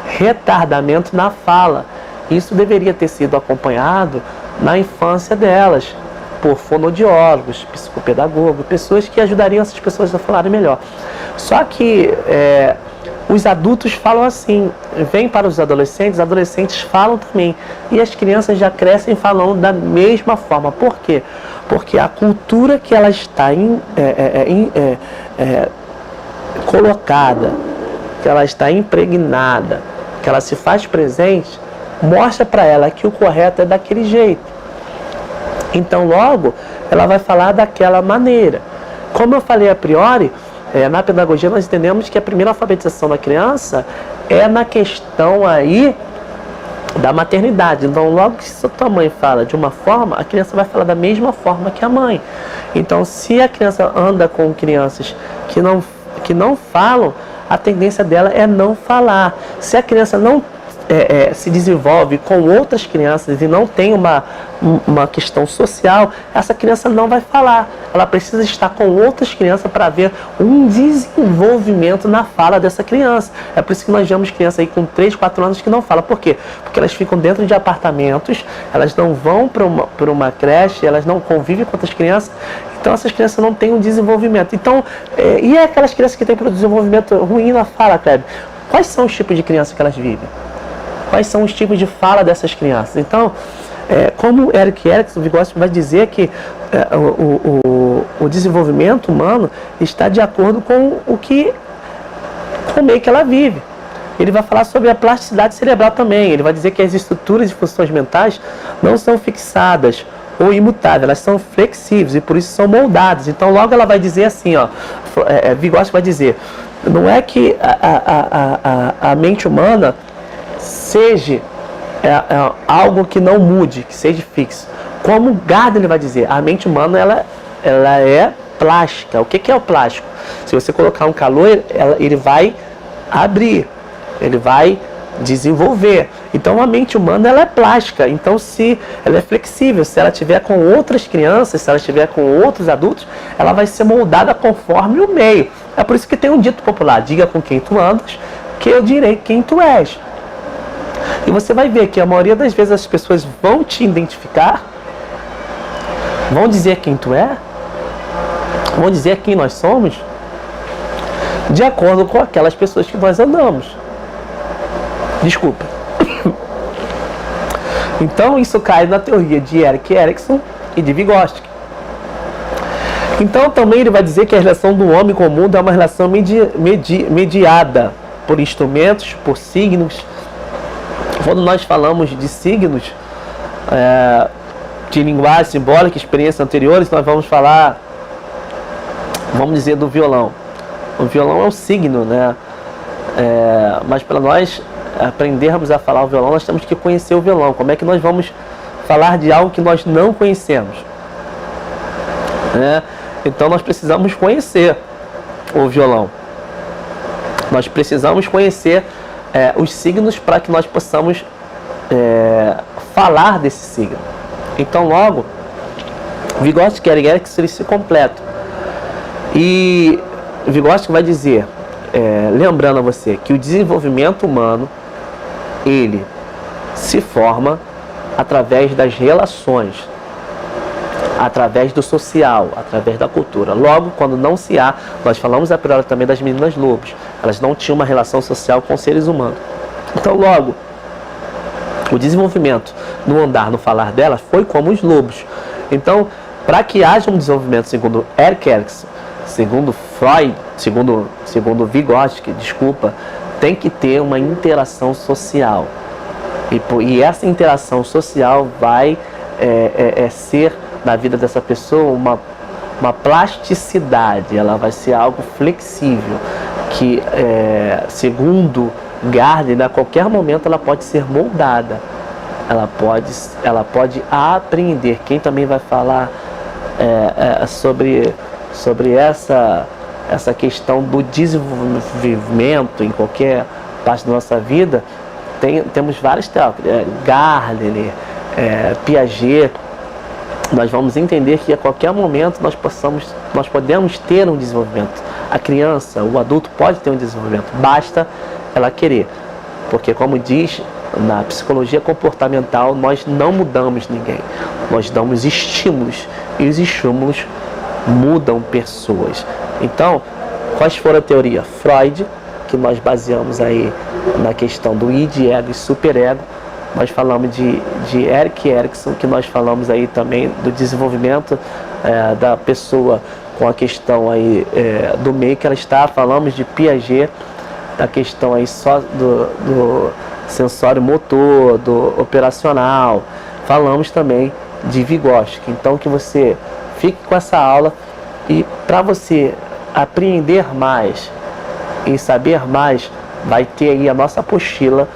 retardamento na fala. Isso deveria ter sido acompanhado na infância delas, por fonoaudiólogos, psicopedagogos, pessoas que ajudariam essas pessoas a falarem melhor. Só que os adultos falam assim, vem para os adolescentes falam também. E as crianças já crescem falando da mesma forma. Por quê? Porque a cultura que ela está colocada, que ela está impregnada, que ela se faz presente, mostra para ela que o correto é daquele jeito. Então, logo, ela vai falar daquela maneira. Como eu falei a priori, na pedagogia nós entendemos que a primeira alfabetização da criança é na questão aí da maternidade. Então, logo que se a tua mãe fala de uma forma, a criança vai falar da mesma forma que a mãe. Então, se a criança anda com crianças que não falam, a tendência dela é não falar. Se a criança não se desenvolve com outras crianças e não tem uma questão social, essa criança não vai falar. Ela precisa estar com outras crianças para ver um desenvolvimento na fala dessa criança. É por isso que nós vemos crianças aí com 3, 4 anos que não falam. Por quê? Porque elas ficam dentro de apartamentos, elas não vão para uma creche, elas não convivem com outras crianças, então essas crianças não têm um desenvolvimento. Então, e aquelas crianças que têm um desenvolvimento ruim na fala, Kleber? Quais são os tipos de crianças que elas vivem? Quais são os tipos de fala dessas crianças? Então, como Erik Erikson, Vygotsky vai dizer que o desenvolvimento humano está de acordo com o meio que ela vive. Ele vai falar sobre a plasticidade cerebral também. Ele vai dizer que as estruturas e funções mentais não são fixadas ou imutáveis, elas são flexíveis e por isso são moldadas. Então, logo ela vai dizer assim, Vygotsky vai dizer, não é que a mente humana seja é algo que não mude, que seja fixo. Como Gardner vai dizer, a mente humana ela é plástica. O que é o plástico? Se você colocar um calor, ele vai abrir, ele vai desenvolver. Então a mente humana ela é plástica. Então se ela é flexível, se ela tiver com outras crianças, se ela estiver com outros adultos, ela vai ser moldada conforme o meio. É por isso que tem um dito popular: diga com quem tu andas, que eu direi quem tu és. E você vai ver que a maioria das vezes as pessoas vão te identificar, vão dizer quem tu é, vão dizer quem nós somos, de acordo com aquelas pessoas que nós andamos. Desculpa. Então isso cai na teoria de Erik Erikson e de Vygotsky. Então também ele vai dizer que a relação do homem com o mundo é uma relação mediada por instrumentos, por signos. Quando nós falamos de signos, de linguagem simbólica, experiências anteriores, nós vamos falar, vamos dizer, do violão. O violão é um signo, né? Mas para nós aprendermos a falar o violão, nós temos que conhecer o violão. Como é que nós vamos falar de algo que nós não conhecemos? Então nós precisamos conhecer o violão. Nós precisamos conhecer os signos para que nós possamos falar desse signo. Então logo, Vygotsky e Erik Erikson eles se completam. E Vygotsky vai dizer, lembrando a você, que o desenvolvimento humano ele se forma através das relações, através do social, através da cultura. Logo, quando não se há, nós falamos a priori também das meninas lobos, elas não tinham uma relação social com seres humanos. Então, logo, o desenvolvimento no andar, no falar delas, foi como os lobos. Então, para que haja um desenvolvimento, segundo Erik Erikson, segundo Freud, segundo Vygotsky, tem que ter uma interação social. E essa interação social vai ser, na vida dessa pessoa, uma plasticidade. Ela vai ser algo flexível, que, segundo Gardner, a qualquer momento ela pode ser moldada. Ela pode aprender. Quem também vai falar sobre essa questão do desenvolvimento em qualquer parte da nossa vida, temos vários teóricos, Gardner, Piaget. Nós vamos entender que a qualquer momento nós podemos ter um desenvolvimento. A criança, o adulto pode ter um desenvolvimento, basta ela querer. Porque, como diz na psicologia comportamental, nós não mudamos ninguém, nós damos estímulos, e os estímulos mudam pessoas. Então, quais foram a teoria? Freud, que nós baseamos aí na questão do id, ego e superego. Nós falamos de Erik Erikson, que nós falamos aí também do desenvolvimento da pessoa com a questão aí do meio que ela está. Falamos de Piaget, da questão aí só do sensório motor, do operacional. Falamos também de Vygotsky. Então que você fique com essa aula, e para você aprender mais e saber mais, vai ter aí a nossa apostila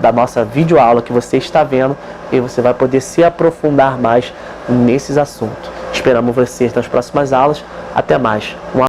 da nossa videoaula que você está vendo, e você vai poder se aprofundar mais nesses assuntos. Esperamos vocês nas próximas aulas. Até mais.